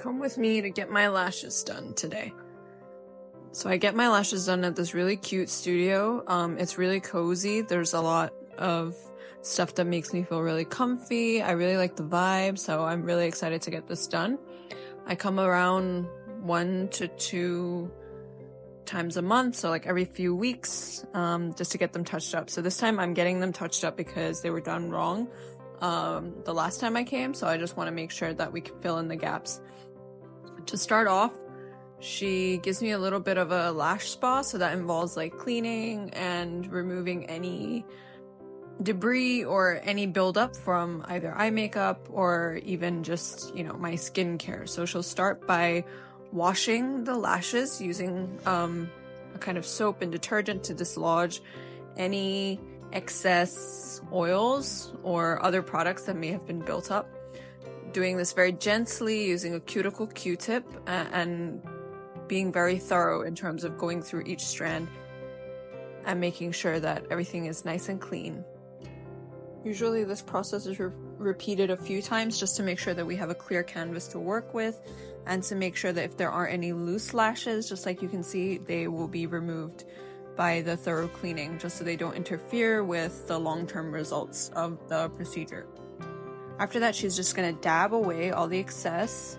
Come with me to get my lashes done today. So I get my lashes done at this really cute studio. It's really cozy. There's a lot of stuff that makes me feel really comfy. I really like the vibe, so I'm really excited to get this done. I come around 1 to 2 times a month, so like every few weeks, just to get them touched up. So this time I'm getting them touched up because they were done wrong the last time I came, so I just want to make sure that we can fill in the gaps. To start off, she gives me a little bit of a lash spa, so that involves like cleaning and removing any debris or any buildup from either eye makeup or even just, you know, my skincare. So she'll start by washing the lashes using a kind of soap and detergent to dislodge any excess oils or other products that may have been built up. Doing this very gently using a cuticle Q-tip and being very thorough in terms of going through each strand and making sure that everything is nice and clean. Usually this process is repeated a few times just to make sure that we have a clear canvas to work with and to make sure that if there aren't any loose lashes, just like you can see, they will be removed by the thorough cleaning just so they don't interfere with the long-term results of the procedure. After that, she's just going to dab away all the excess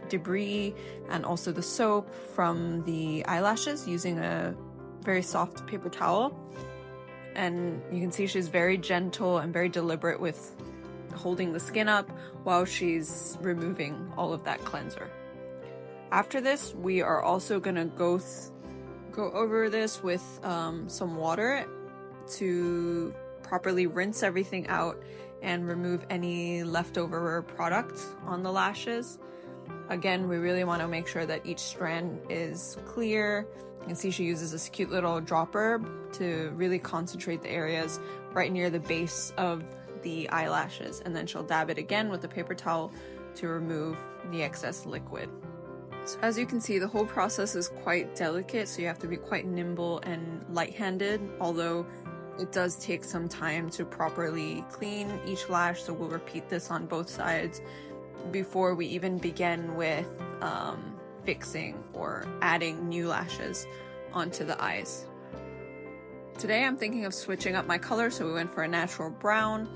debris and also the soap from the eyelashes using a very soft paper towel. And you can see she's very gentle and very deliberate with holding the skin up while she's removing all of that cleanser. After this, we are also going to go over this with some water to properly rinse everything out and remove any leftover product on the lashes. Again, we really want to make sure that each strand is clear. You can see she uses this cute little dropper to really concentrate the areas right near the base of the eyelashes, and then she'll dab it again with a paper towel to remove the excess liquid. So as you can see, the whole process is quite delicate, so you have to be quite nimble and light-handed, although it does take some time to properly clean each lash, so we'll repeat this on both sides before we even begin with fixing or adding new lashes onto the eyes. Today I'm thinking of switching up my color, so we went for a natural brown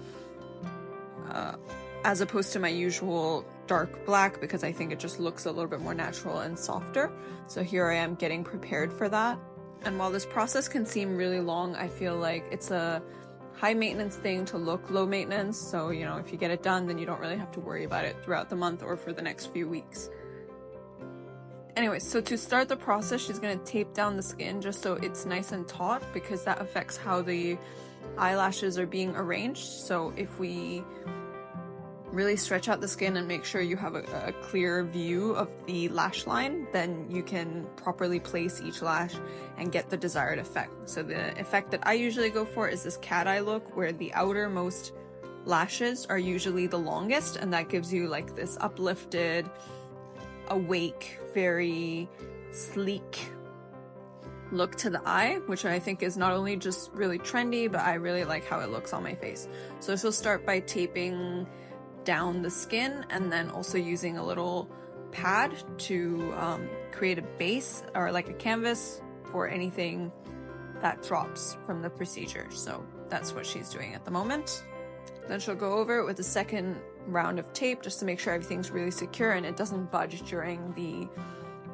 as opposed to my usual dark black because I think it just looks a little bit more natural and softer. So here I am getting prepared for that. And while this process can seem really long, I feel like it's a high maintenance thing to look low maintenance. So, you know, if you get it done, then you don't really have to worry about it throughout the month or for the next few weeks. Anyway, so to start the process, she's going to tape down the skin just so it's nice and taut because that affects how the eyelashes are being arranged. So if we really stretch out the skin and make sure you have a clear view of the lash line, then you can properly place each lash and get the desired effect. So the effect that I usually go for is this cat eye look where the outermost lashes are usually the longest, and that gives you like this uplifted, awake, very sleek look to the eye, which I think is not only just really trendy, but I really like how it looks on my face. So she'll start by taping down the skin and then also using a little pad to create a base or like a canvas for anything that drops from the procedure. So that's what she's doing at the moment. Then she'll go over it with a second round of tape just to make sure everything's really secure and it doesn't budge during the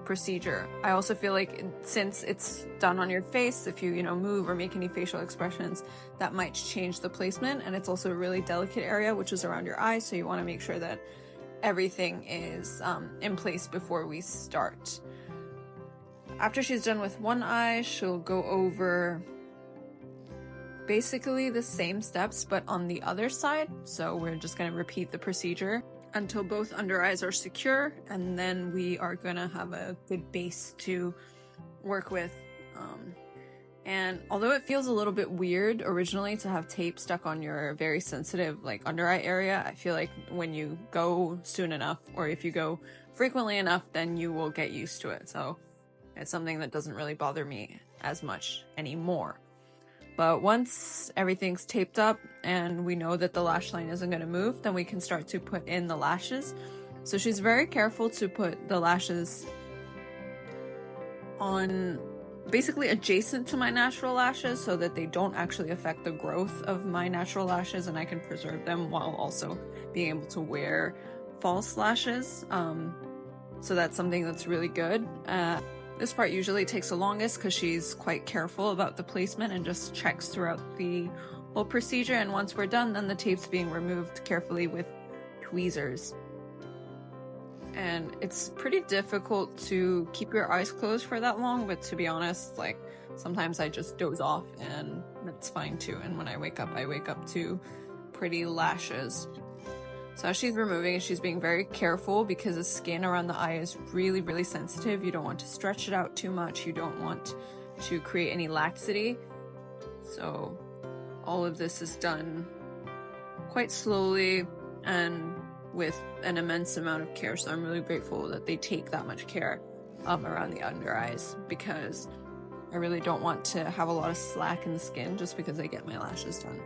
procedure. I also feel like since it's done on your face, if you move or make any facial expressions, that might change the placement, and it's also a really delicate area which is around your eyes, so you want to make sure that everything is in place before we start. After she's done with one eye, she'll go over basically the same steps but on the other side, so we're just going to repeat the procedure until both under eyes are secure, and then we are gonna have a good base to work with. And although it feels a little bit weird originally to have tape stuck on your very sensitive like under eye area, I feel like when you go soon enough, or if you go frequently enough, then you will get used to it. So it's something that doesn't really bother me as much anymore. But once everything's taped up and we know that the lash line isn't going to move, then we can start to put in the lashes. So she's very careful to put the lashes on basically adjacent to my natural lashes so that they don't actually affect the growth of my natural lashes, and I can preserve them while also being able to wear false lashes. So that's something that's really good. This part usually takes the longest because she's quite careful about the placement and just checks throughout the whole procedure, and once we're done, then the tape's being removed carefully with tweezers. And it's pretty difficult to keep your eyes closed for that long, but to be honest, like, sometimes I just doze off and that's fine too. And when I wake up to pretty lashes. So as she's removing it, she's being very careful because the skin around the eye is really, really sensitive. You don't want to stretch it out too much. You don't want to create any laxity. So all of this is done quite slowly and with an immense amount of care. So I'm really grateful that they take that much care around the under eyes, because I really don't want to have a lot of slack in the skin just because I get my lashes done.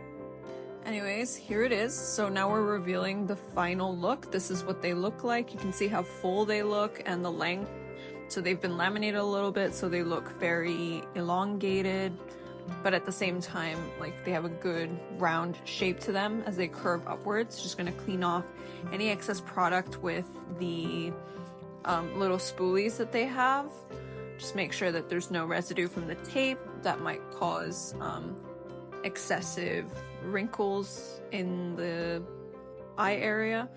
Anyways, here it is. So now we're revealing the final look. This is what they look like. You can see how full they look and the length. So they've been laminated a little bit, so they look very elongated, but at the same time, like, they have a good round shape to them as they curve upwards. Just gonna clean off any excess product with the little spoolies that they have. Just make sure that there's no residue from the tape that might cause excessive wrinkles in the eye area.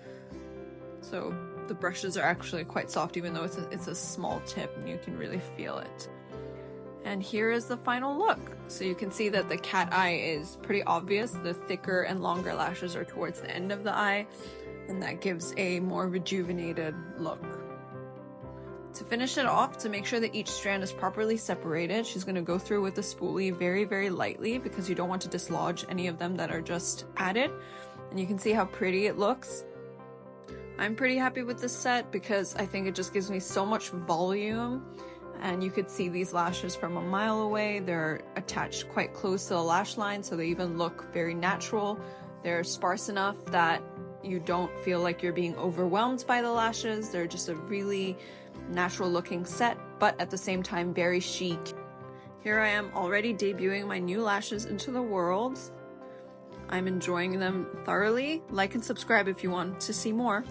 So the brushes are actually quite soft, even though it's a small tip and you can really feel it. And here is the final look. So you can see that the cat eye is pretty obvious. The thicker and longer lashes are towards the end of the eye, and that gives a more rejuvenated look. To finish it off, to make sure that each strand is properly separated, she's going to go through with the spoolie very, very lightly, because you don't want to dislodge any of them that are just added. And you can see how pretty it looks. I'm pretty happy with this set because I think it just gives me so much volume, and you could see these lashes from a mile away. They're attached quite close to the lash line, so they even look very natural. They're sparse enough that you don't feel like you're being overwhelmed by the lashes. They're just a really natural looking set, but at the same time very chic. Here I am already debuting my new lashes into the world. I'm enjoying them thoroughly. Like and subscribe if you want to see more.